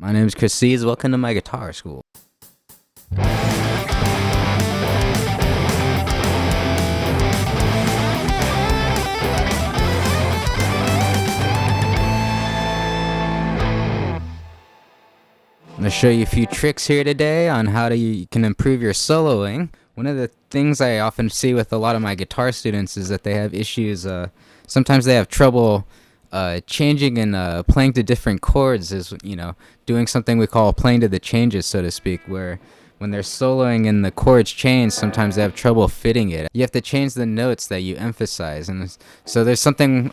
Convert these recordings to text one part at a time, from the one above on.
My name is Cris Eaves. Welcome to my guitar school. I'm going to show you a few tricks here today on how you can improve your soloing. One of the things I often see with a lot of my guitar students is that they have issues. Sometimes they have trouble changing and playing to different chords, doing something we call playing to the changes, so to speak, where when they're soloing and the chords change, sometimes they have trouble fitting it. You have to change the notes that you emphasize. And so there's something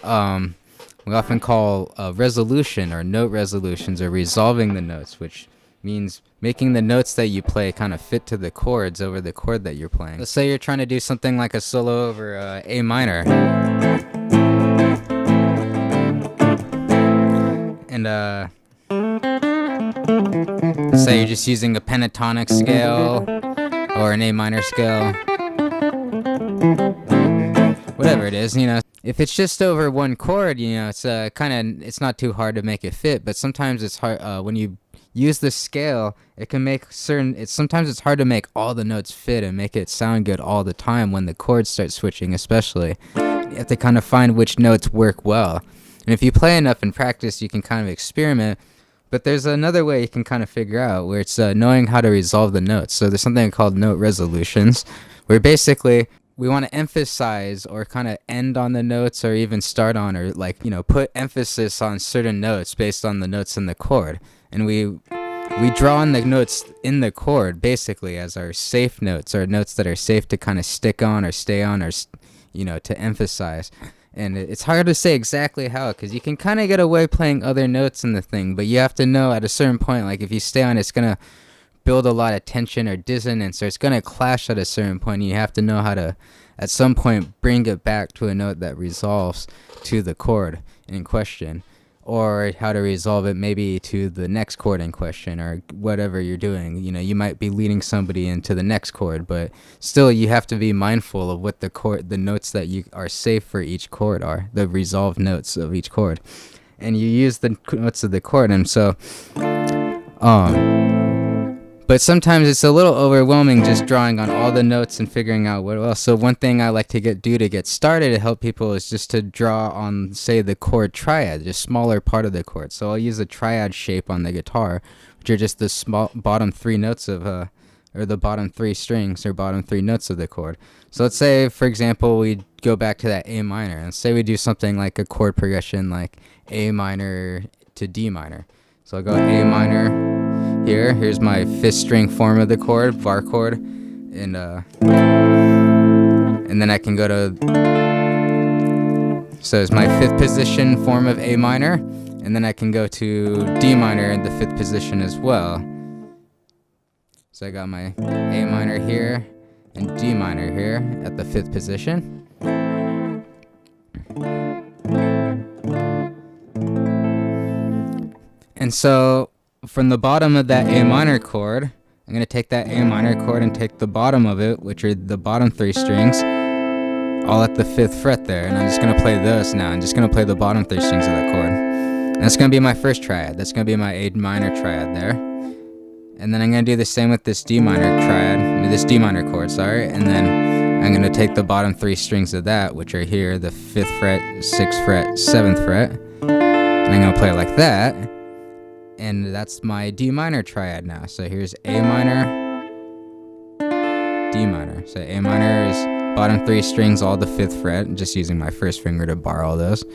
we often call resolution or note resolutions, or resolving the notes, which means making the notes that you play kind of fit to the chords over the chord that you're playing. Let's say you're trying to do something like a solo over A minor. And say you're just using a pentatonic scale or an A minor scale. Whatever it is, If it's just over one chord, it's it's not too hard to make it fit, but sometimes it's hard when you use the scale. It can make sometimes it's hard to make all the notes fit and make it sound good all the time when the chords start switching, especially. You have to kind of find which notes work well. And if you play enough in practice, you can kind of experiment. But there's another way you can kind of figure out, where it's knowing how to resolve the notes. So there's something called note resolutions, where basically we want to emphasize or kind of end on the notes, or even start on, or put emphasis on certain notes based on the notes in the chord. And we draw on the notes in the chord basically as our safe notes, or notes that are safe to kind of stick on or stay on, or to emphasize. And it's hard to say exactly how, because you can kind of get away playing other notes in the thing, but you have to know at a certain point, like if you stay on, it's going to build a lot of tension or dissonance, or it's going to clash at a certain point. You have to know how to, at some point, bring it back to a note that resolves to the chord in question, or how to resolve it maybe to the next chord in question, or whatever you're doing. You might be leading somebody into the next chord, but still you have to be mindful of what the notes that you are safe for each chord are, the resolved notes of each chord, and you use the notes of the chord. And so but sometimes it's a little overwhelming just drawing on all the notes and figuring out what else. So one thing I like to do to get started to help people is just to draw on, say, the chord triad, just smaller part of the chord. So I'll use a triad shape on the guitar, which are just the small bottom three notes of or the bottom three strings, or bottom three notes of the chord. So let's say, for example, we go back to that A minor, and say we do something like a chord progression like A minor to D minor. So I'll go A minor. Here's my fifth string form of the chord, bar chord, and then I can go to, so it's my fifth position form of A minor, and then I can go to D minor in the fifth position as well. So I got my A minor here and D minor here at the fifth position. And so from the bottom of that A minor chord, I'm going to take that A minor chord and take the bottom of it, which are the bottom three strings, all at the fifth fret there. And I'm just going to play those now. I'm just going to play the bottom three strings of that chord. And that's going to be my first triad. That's going to be my A minor triad there. And then I'm going to do the same with this D minor triad, this D minor chord, sorry. And then I'm going to take the bottom three strings of that, which are here, the fifth fret, sixth fret, seventh fret. And I'm going to play it like that. And that's my D minor triad now. So here's A minor, D minor. So A minor is bottom three strings, all the fifth fret, just using my first finger to bar all those.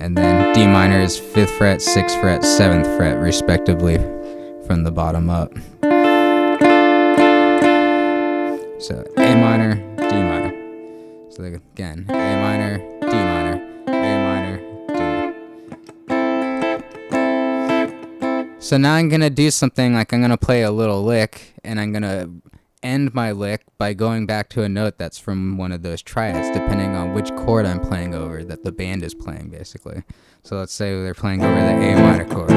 And then D minor is fifth fret, sixth fret, seventh fret, respectively, from the bottom up. So A minor, D minor. So again, A minor, D minor, A minor, D minor. So now I'm going to do something like I'm going to play a little lick, and I'm going to end my lick by going back to a note that's from one of those triads, depending on which chord I'm playing over, that the band is playing, basically. So let's say they're playing over the A minor chord.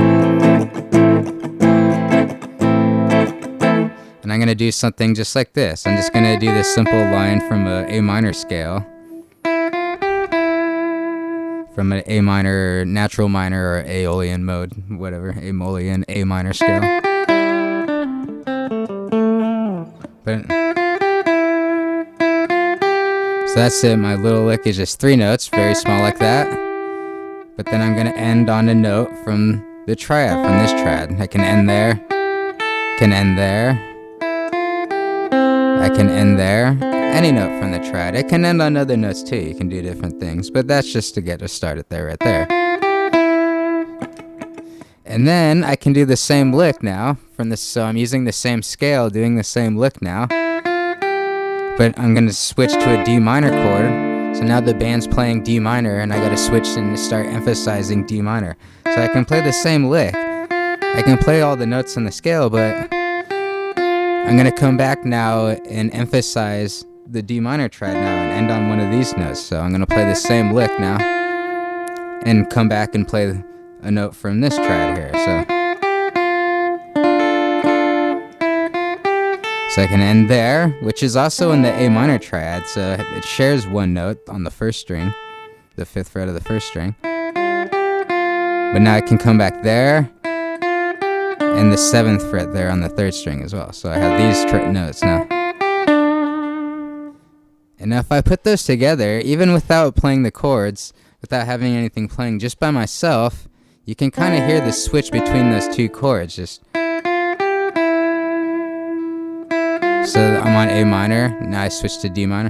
And I'm going to do something just like this. I'm just going to do this simple line from a A minor scale. from an A minor, natural minor, or Aeolian mode, whatever, Aeolian, A minor scale. But so that's it. My little lick is just 3 notes, very small like that. But then I'm gonna end on a note from the triad, from this triad. I can end there, can end there, I can end there. Any note from the triad. It can end on other notes too. You can do different things, but that's just to get us started there, right there. And then I can do the same lick now from this. So I'm using the same scale, doing the same lick now. But I'm gonna switch to a D minor chord. So now the band's playing D minor, and I gotta switch and start emphasizing D minor. So I can play the same lick. I can play all the notes on the scale, but I'm gonna come back now and emphasize the D minor triad now and end on one of these notes. So I'm gonna play the same lick now and come back and play a note from this triad here. So I can end there, which is also in the A minor triad, so it shares one note on the first string, the 5th fret of the first string. But now I can come back there and the 7th fret there on the 3rd string as well. So I have these notes now. And now if I put those together, even without playing the chords, without having anything playing, just by myself, you can kind of hear the switch between those 2 chords. Just so I'm on A minor, now I switch to D minor.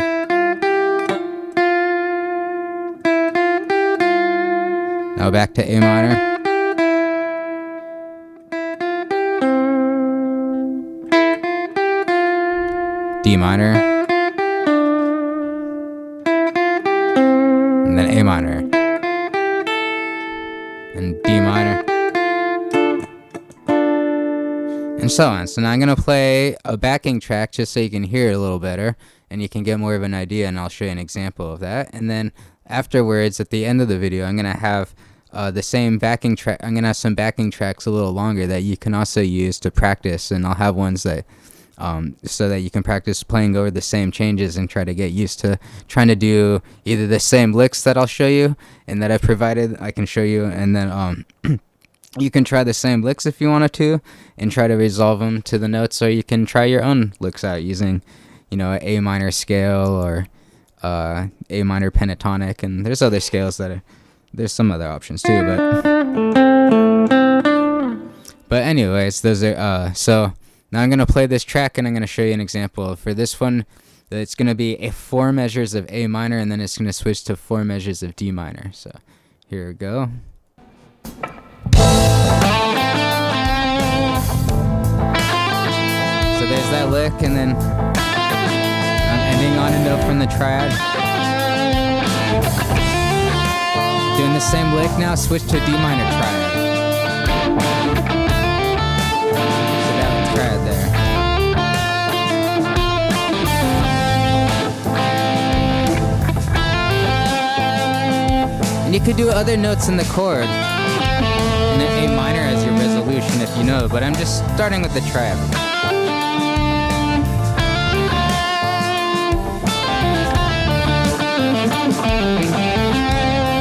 Now back to A minor. D minor. And then A minor. And D minor. And so on. So now I'm going to play a backing track just so you can hear it a little better and you can get more of an idea, and I'll show you an example of that. And then afterwards, at the end of the video, I'm going to have the same backing track. I'm going to have some backing tracks a little longer that you can also use to practice, and I'll have ones that so that you can practice playing over the same changes and try to get used to trying to do either the same licks that I'll show you and that I've provided, I can show you, and then you can try the same licks if you wanted to and try to resolve them to the notes, or you can try your own licks out using, you know, an A minor scale or A minor pentatonic, and there's other scales that are, there's some other options too, but anyways, those are so now I'm gonna play this track and I'm gonna show you an example. For this one, it's gonna be 4 measures of A minor, and then it's gonna switch to 4 measures of D minor. So here we go. So there's that lick, and then I'm ending on a note from the triad. Doing the same lick now, switch to D minor triad. So that triad there. And you could do other notes in the chord, and then A minor as your resolution if you know, but I'm just starting with the triad.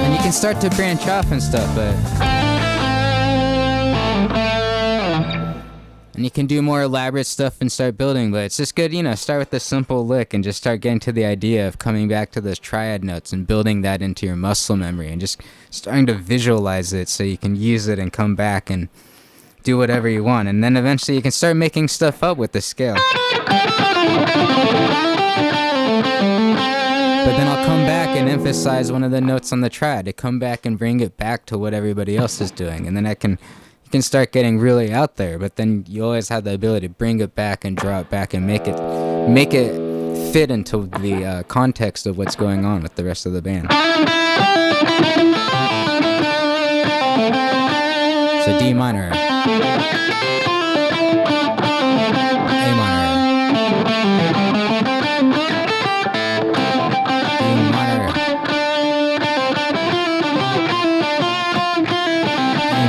And you can start to branch off and stuff, and you can do more elaborate stuff and start building, but it's just good, you know, start with the simple lick and just start getting to the idea of coming back to those triad notes and building that into your muscle memory and just starting to visualize it so you can use it and come back and do whatever you want, and then eventually you can start making stuff up with the scale. But then I'll come back and emphasize one of the notes on the triad to come back and bring it back to what everybody else is doing, and then you can start getting really out there, but then you always have the ability to bring it back and draw it back and make it fit into the context of what's going on with the rest of the band. So D minor, A minor, D minor, A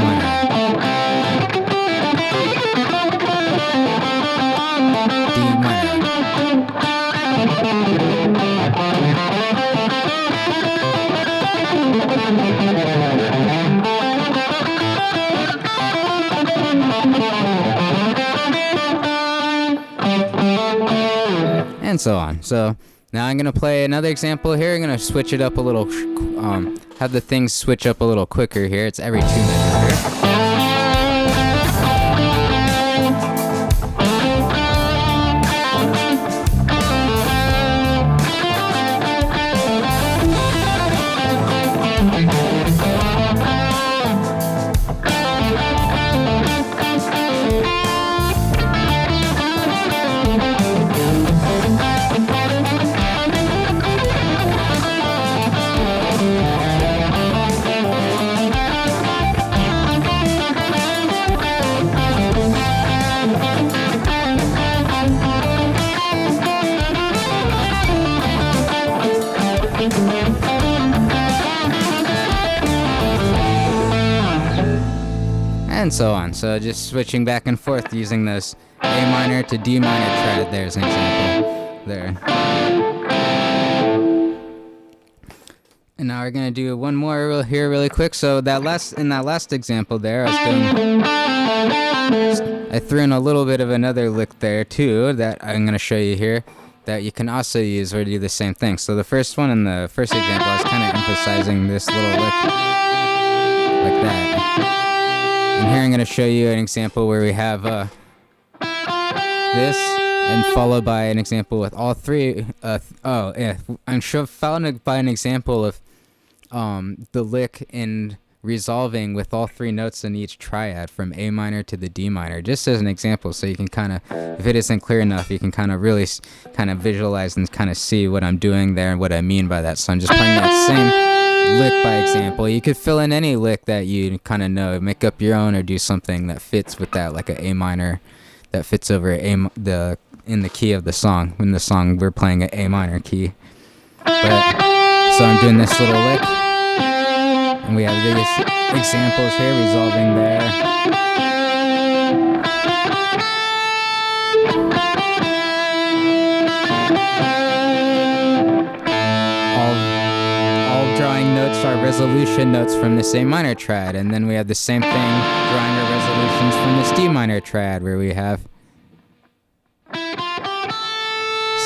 minor, D minor, and so on. So now I'm gonna play another example here. I'm gonna switch it up a little, have the things switch up a little quicker here. It's every 2 minutes here. And so on. So just switching back and forth using this A minor to D minor triad. There's an example there. And now we're gonna do one more here really quick. So in that last example there, I threw in a little bit of another lick there too that I'm gonna show you here that you can also use or do the same thing. So the first one in the first example, I was kind of emphasizing this little lick like that. And here I'm going to show you an example where we have this, and followed by an example with all three. I'm followed by an example of the lick in resolving with all 3 notes in each triad from A minor to the D minor, just as an example, so you can kind of, if it isn't clear enough, you can kind of really kind of visualize and kind of see what I'm doing there and what I mean by that. So I'm just playing that same lick by example. You could fill in any lick that you kind of know, make up your own, or do something that fits with that, like an A minor that fits over in the key of the song. In the song, we're playing an A minor key. So I'm doing this little lick, and we have these examples here resolving there. Drawing notes are resolution notes from this A minor triad, and then we have the same thing, drawing our resolutions from this D minor triad, where we have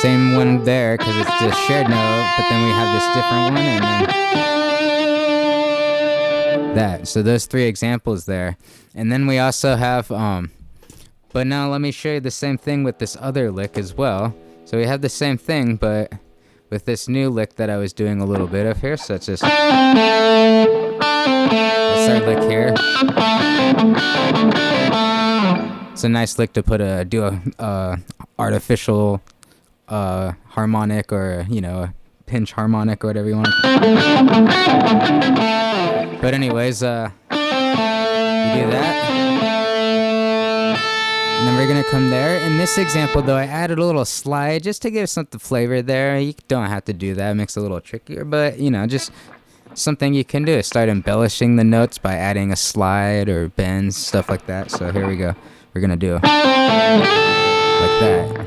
same one there because it's the shared note, but then we have this different one, and then that. So those 3 examples there, and then we also have but now let me show you the same thing with this other lick as well. So we have the same thing, but with this new lick that I was doing a little bit of here, such as that's our lick here. It's a nice lick to do a artificial harmonic, or a pinch harmonic, or whatever you want to call it. But anyways, you do that. And then we're going to come there. In this example, though, I added a little slide just to give something flavor there. You don't have to do that. It makes it a little trickier, but, just something you can do is start embellishing the notes by adding a slide or bends, stuff like that. So here we go. We're going to do like that.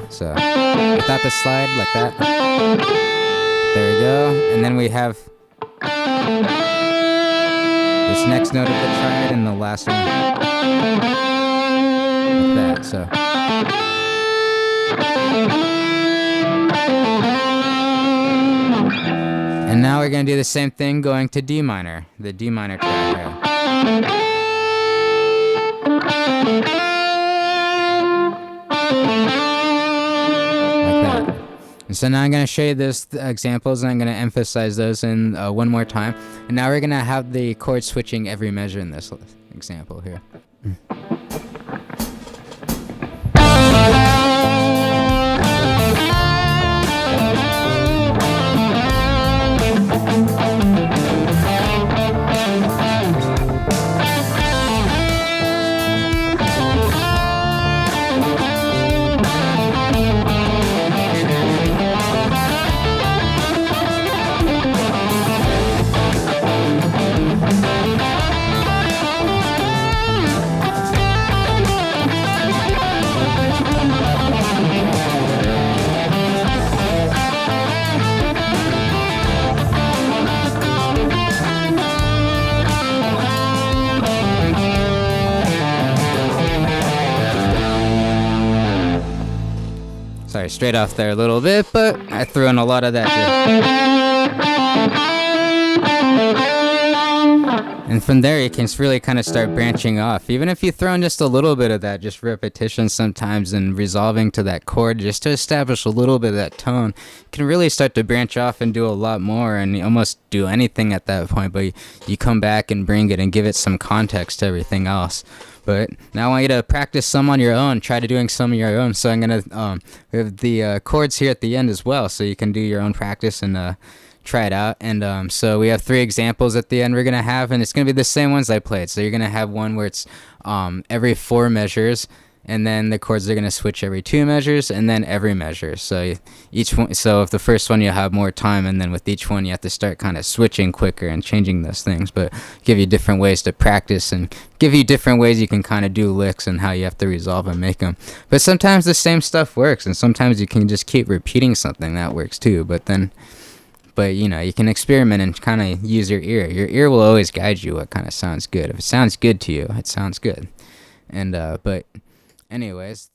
So without the slide, like that. There we go. And then we have this next note of the triad and the last one. Like that, so. And now we're going to do the same thing going to D minor, the D minor triad here. Like that. And so now I'm going to show you those examples, and I'm going to emphasize those in one more time. And now we're going to have the chord switching every measure in this example here. sorry, straight off there a little bit, but I threw in a lot of that too. And from there, you can really kind of start branching off. Even if you throw in just a little bit of that, just repetition sometimes and resolving to that chord, just to establish a little bit of that tone, you can really start to branch off and do a lot more and almost do anything at that point. But you come back and bring it and give it some context to everything else. But now I want you to practice some on your own. Try to doing some of your own. So I'm going to we have the chords here at the end as well, so you can do your own practice and try it out. And so we have 3 examples at the end we're gonna have, and it's gonna be the same ones I played. So you're gonna have one where it's every 4 measures, and then the chords are gonna switch every 2 measures, and then every measure. So each one, so if the first one you have more time, and then with each one you have to start kind of switching quicker and changing those things. But give you different ways to practice and give you different ways you can kind of do licks and how you have to resolve and make them. But sometimes the same stuff works, and sometimes you can just keep repeating something that works too. But you know, you can experiment and kind of use your ear. Your ear will always guide you what kind of sounds good. If it sounds good to you, it sounds good. And but anyways,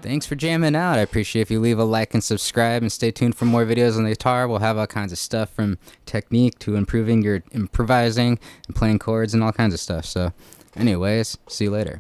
Thanks for jamming out. I appreciate if you leave a like and subscribe, and stay tuned for more videos on the guitar. We'll have all kinds of stuff from technique to improving your improvising and playing chords and all kinds of stuff. So anyways, see you later.